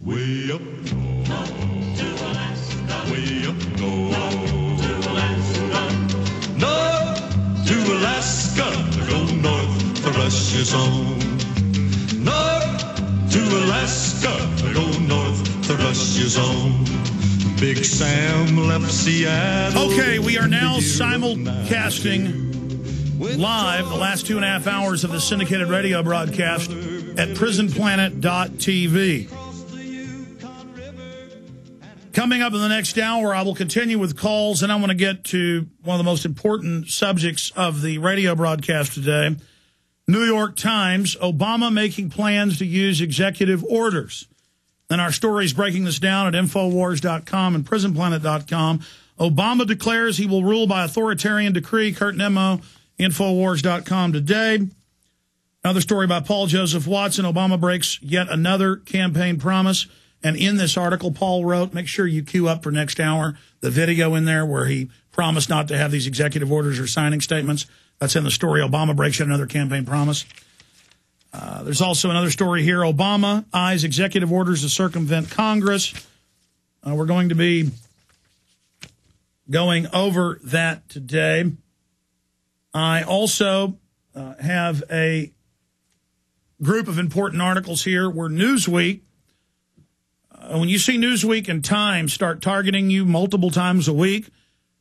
Way up north, to Alaska. Way up north, to Alaska. North to Alaska, go north, the rush is on. North to Alaska, go north, the rush is on. Big Sam left Seattle. Okay, we are now simulcasting live the last 2.5 hours of the syndicated radio broadcast at prisonplanet.tv. Coming up in the next hour, I will continue with calls, and I want to get to one of the most important subjects of the radio broadcast today. New York Times, Obama making plans to use executive orders. And our story's breaking this down at Infowars.com and prisonplanet.com. Obama declares he will rule by authoritarian decree. Kurt Nemo, Infowars.com today. Another story by Paul Joseph Watson. Obama breaks yet another campaign promise. And in this article, Paul wrote, make sure you queue up for next hour, the video in there where he promised not to have these executive orders or signing statements. That's in the story. Obama breaks yet another campaign promise. There's also another story here. Obama eyes executive orders to circumvent Congress. We're going to be going over that today. I also have a group of important articles here where Newsweek, when you see Newsweek and Time start targeting you multiple times a week,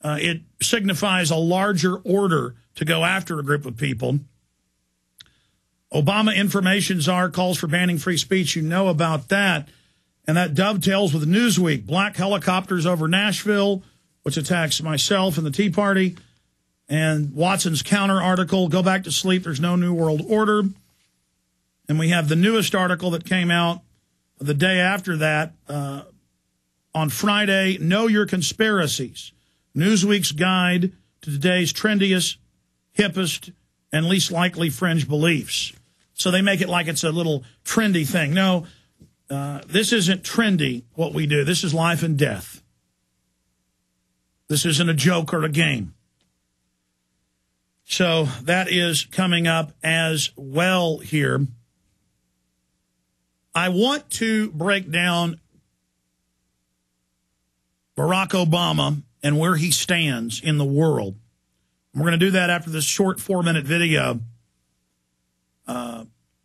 it signifies a larger order to go after a group of people. Obama Information Czar calls for banning free speech. You know about that. And that dovetails with Newsweek. Black helicopters over Nashville, which attacks myself and the Tea Party. And Watson's counter article, go back to sleep, there's no New World Order. And we have the newest article that came out the day after that on Friday, Know Your Conspiracies. Newsweek's guide to today's trendiest, hippest, and least likely fringe beliefs. So they make it like it's a little trendy thing. No, this isn't trendy, what we do. This is life and death. This isn't a joke or a game. So that is coming up as well here. I want to break down Barack Obama and where he stands in the world. We're going to do that after this short 4-minute video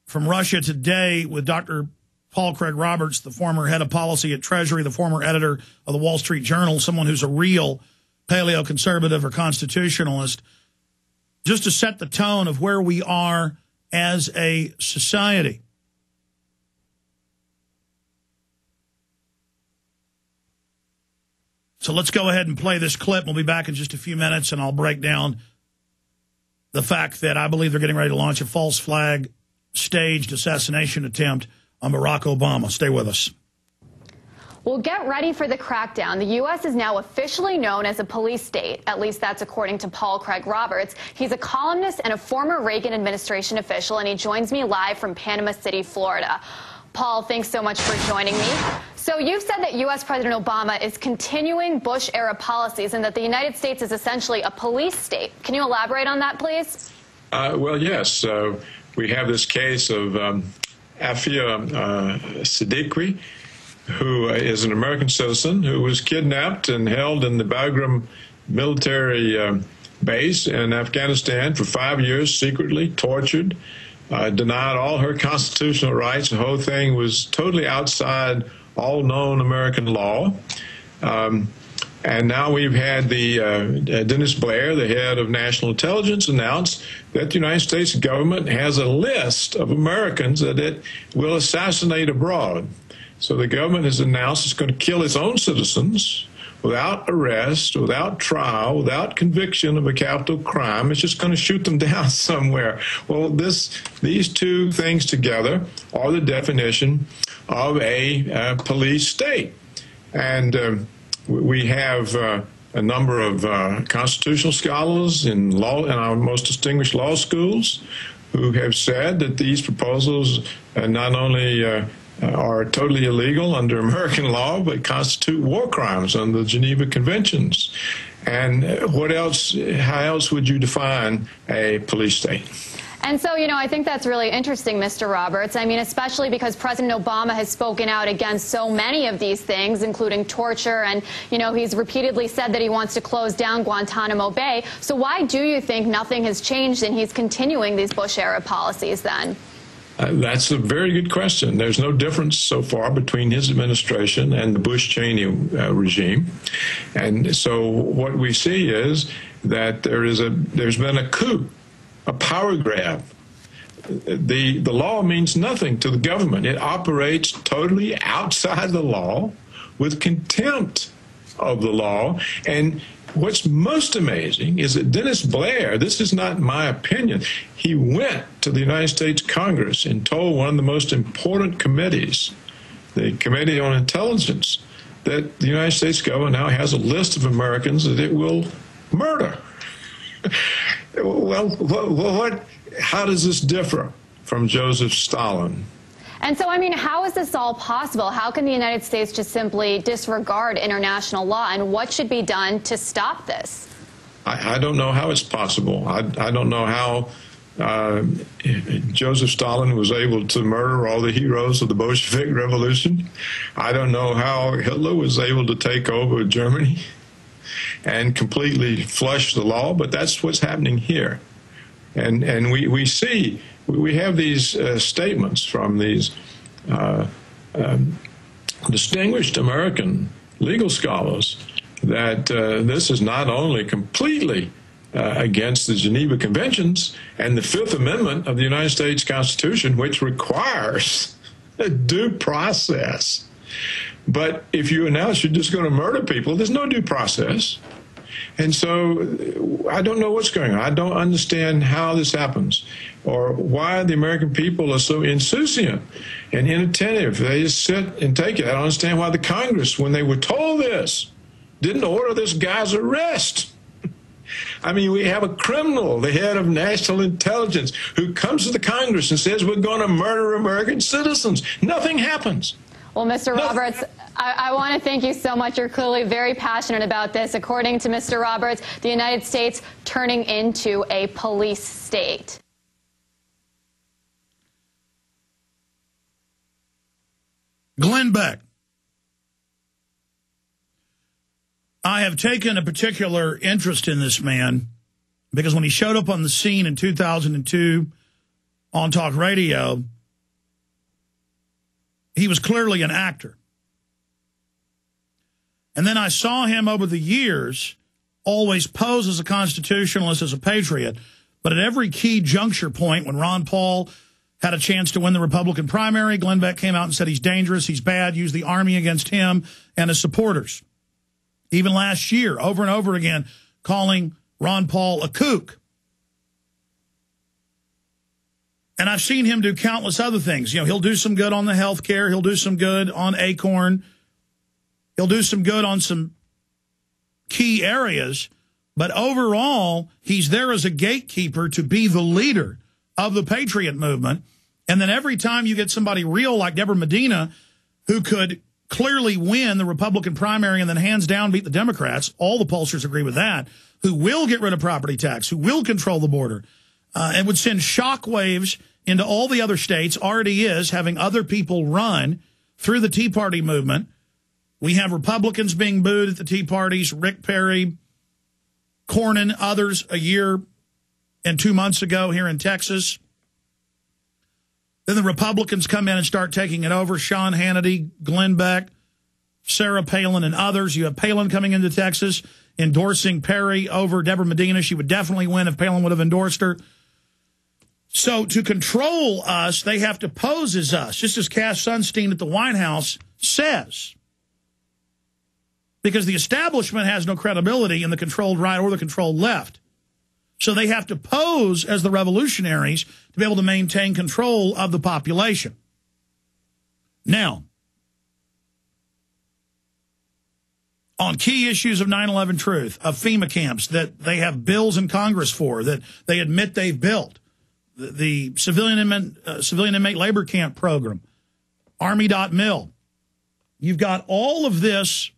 from Russia Today with Dr. Paul Craig Roberts, the former head of policy at Treasury, the former editor of the Wall Street Journal, someone who's a real paleoconservative or constitutionalist, just to set the tone of where we are as a society. So let's go ahead and play this clip. We'll be back in just a few minutes, and I'll break down the fact that I believe they're getting ready to launch a false flag staged assassination attempt on Barack Obama. Stay with us. Well, get ready for the crackdown. The U.S. is now officially known as a police state. At least that's according to Paul Craig Roberts. He's a columnist and a former Reagan administration official, and he joins me live from Panama City, Florida. Paul, thanks so much for joining me. So you've said that U.S. President Obama is continuing Bush-era policies and that the United States is essentially a police state. Can you elaborate on that, please? Well, yes. We have this case of Afia Siddiqui, who is an American citizen who was kidnapped and held in the Bagram military base in Afghanistan for 5 years, secretly tortured, denied all her constitutional rights. The whole thing was totally outside all known American law. And now we've had the Dennis Blair, the head of national intelligence, announce that the United States government has a list of Americans that it will assassinate abroad. So the government has announced it's going to kill its own citizens without arrest, without trial, without conviction of a capital crime. It's just going to shoot them down somewhere. Well, these two things together are the definition of a police state. And we have a number of constitutional scholars in our most distinguished law schools who have said that these proposals not only are totally illegal under American law, but constitute war crimes under the Geneva Conventions. And what else? How else would you define a police state? And so, you know, I think that's really interesting, Mr. Roberts. I mean, especially because President Obama has spoken out against so many of these things, including torture. And, you know, he's repeatedly said that he wants to close down Guantanamo Bay. So why do you think nothing has changed and he's continuing these Bush-era policies then? That's a very good question. There's no difference so far between his administration and the Bush-Cheney regime. And so what we see is that there's been a coup, a power grab. The law means nothing to the government. It operates totally outside the law with contempt of the law. And what's most amazing is that Dennis Blair, this is not my opinion, he went to the United States Congress and told one of the most important committees, the Committee on Intelligence, that the United States government now has a list of Americans that it will murder. Well, how does this differ from Joseph Stalin? And so, I mean, how is this all possible? How can the United States just simply disregard international law? And what should be done to stop this? I don't know how it's possible. I don't know how Joseph Stalin was able to murder all the heroes of the Bolshevik Revolution. I don't know how Hitler was able to take over Germany and completely flush the law, but that's what's happening here. And we see, we have these statements from these distinguished American legal scholars that this is not only completely against the Geneva Conventions and the Fifth Amendment of the United States Constitution, which requires a due process. But if you announce you're just going to murder people, there's no due process. And so I don't know what's going on. I don't understand how this happens or why the American people are so insouciant and inattentive. They just sit and take it. I don't understand why the Congress, when they were told this, didn't order this guy's arrest. I mean, we have a criminal, the head of national intelligence, who comes to the Congress and says we're going to murder American citizens. Nothing happens. Well, Mr. Roberts, I want to thank you so much. You're clearly very passionate about this. According to Mr. Roberts, the United States turning into a police state. Glenn Beck. I have taken a particular interest in this man because when he showed up on the scene in 2002 on talk radio, he was clearly an actor. And then I saw him over the years always pose as a constitutionalist, as a patriot. But at every key juncture point, when Ron Paul had a chance to win the Republican primary, Glenn Beck came out and said he's dangerous, he's bad, used the army against him and his supporters. Even last year, over and over again, calling Ron Paul a kook. And I've seen him do countless other things. You know, he'll do some good on the health care. He'll do some good on Acorn. He'll do some good on some key areas. But overall, he's there as a gatekeeper to be the leader of the patriot movement. And then every time you get somebody real like Deborah Medina, who could clearly win the Republican primary and then hands down beat the Democrats, all the pollsters agree with that, who will get rid of property tax, who will control the border, and would send shockwaves into all the other states, already is, having other people run through the Tea Party movement. We have Republicans being booed at the Tea Parties, Rick Perry, Cornyn, others a year and 2 months ago here in Texas. Then the Republicans come in and start taking it over. Sean Hannity, Glenn Beck, Sarah Palin, and others. You have Palin coming into Texas, endorsing Perry over Deborah Medina. She would definitely win if Palin would have endorsed her. So to control us, they have to pose as us, just as Cass Sunstein at the White House says. Because the establishment has no credibility in the controlled right or the controlled left. So they have to pose as the revolutionaries to be able to maintain control of the population. Now, on key issues of 9/11 truth, of FEMA camps that they have bills in Congress for, that they admit they've built, the civilian inmate labor camp program, Army.mil. You've got all of this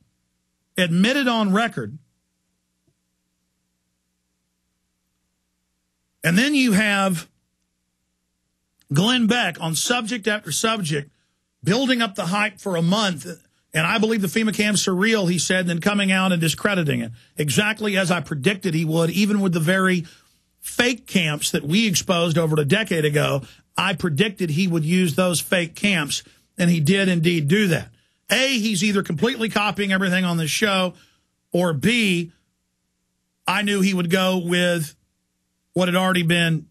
admitted on record. And then you have Glenn Beck on subject after subject, building up the hype for a month. And I believe the FEMA camps are real, he said, and then coming out and discrediting it. Exactly as I predicted he would, even with the very fake camps that we exposed over a decade ago. I predicted he would use those fake camps, and he did indeed do that. A, he's either completely copying everything on this show, or B, I knew he would go with what had already been